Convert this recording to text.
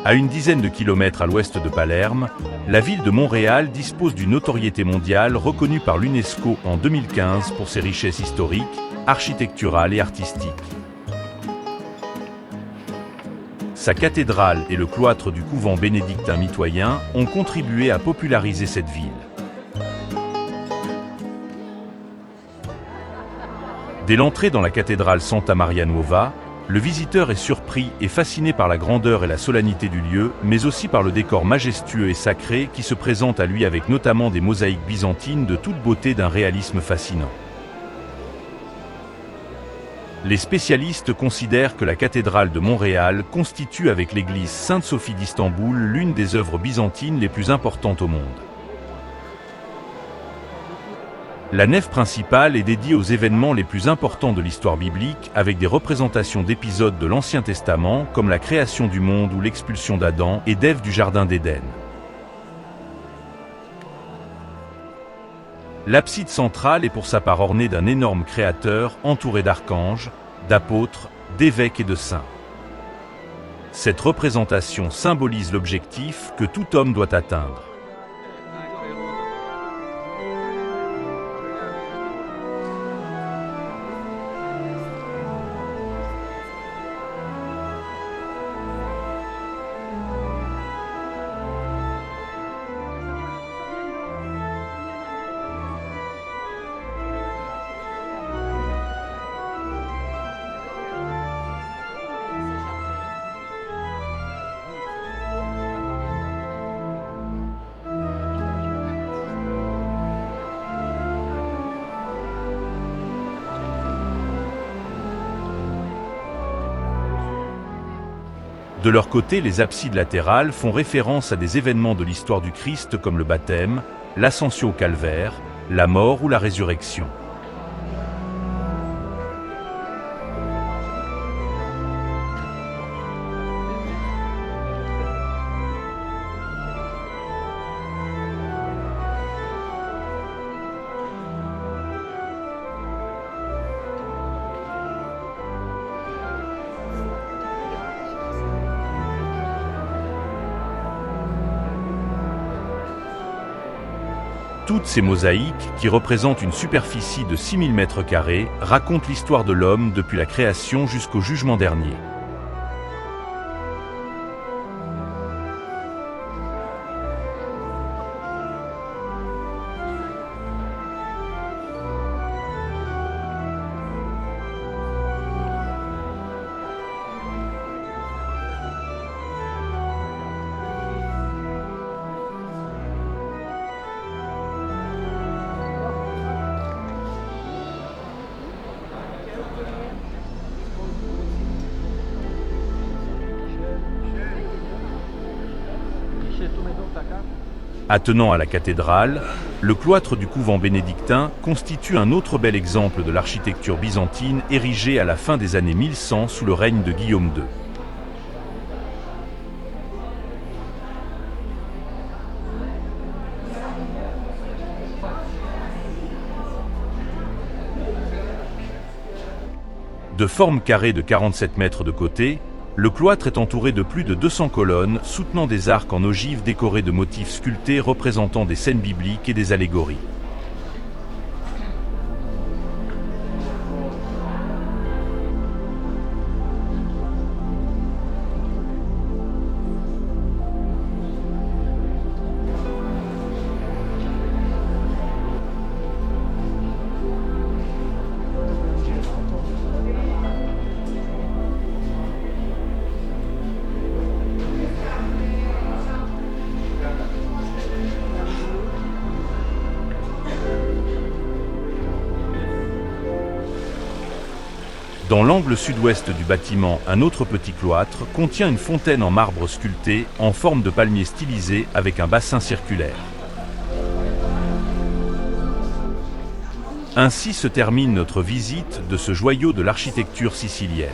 À une dizaine de kilomètres à l'ouest de Palerme, la ville de Montréal dispose d'une notoriété mondiale reconnue par l'UNESCO en 2015 pour ses richesses historiques, architecturales et artistiques. Sa cathédrale et le cloître du couvent bénédictin mitoyen ont contribué à populariser cette ville. Dès l'entrée dans la cathédrale Santa Maria Nuova, le visiteur est surpris et fasciné par la grandeur et la solennité du lieu, mais aussi par le décor majestueux et sacré qui se présente à lui avec notamment des mosaïques byzantines de toute beauté d'un réalisme fascinant. Les spécialistes considèrent que la cathédrale de Montréal constitue avec l'église Sainte-Sophie d'Istanbul l'une des œuvres byzantines les plus importantes au monde. La nef principale est dédiée aux événements les plus importants de l'histoire biblique avec des représentations d'épisodes de l'Ancien Testament comme la création du monde ou l'expulsion d'Adam et d'Ève du Jardin d'Éden. L'abside centrale est pour sa part ornée d'un énorme créateur entouré d'archanges, d'apôtres, d'évêques et de saints. Cette représentation symbolise l'objectif que tout homme doit atteindre. De leur côté, les absides latérales font référence à des événements de l'histoire du Christ comme le baptême, l'ascension au calvaire, la mort ou la résurrection. Toutes ces mosaïques, qui représentent une superficie de 6000 m², racontent l'histoire de l'homme depuis la création jusqu'au jugement dernier. Attenant à la cathédrale, le cloître du couvent bénédictin constitue un autre bel exemple de l'architecture byzantine érigée à la fin des années 1100 sous le règne de Guillaume II. De forme carrée de 47 mètres de côté, le cloître est entouré de plus de 200 colonnes soutenant des arcs en ogive décorés de motifs sculptés représentant des scènes bibliques et des allégories. Dans l'angle sud-ouest du bâtiment, un autre petit cloître contient une fontaine en marbre sculpté en forme de palmier stylisé avec un bassin circulaire. Ainsi se termine notre visite de ce joyau de l'architecture sicilienne.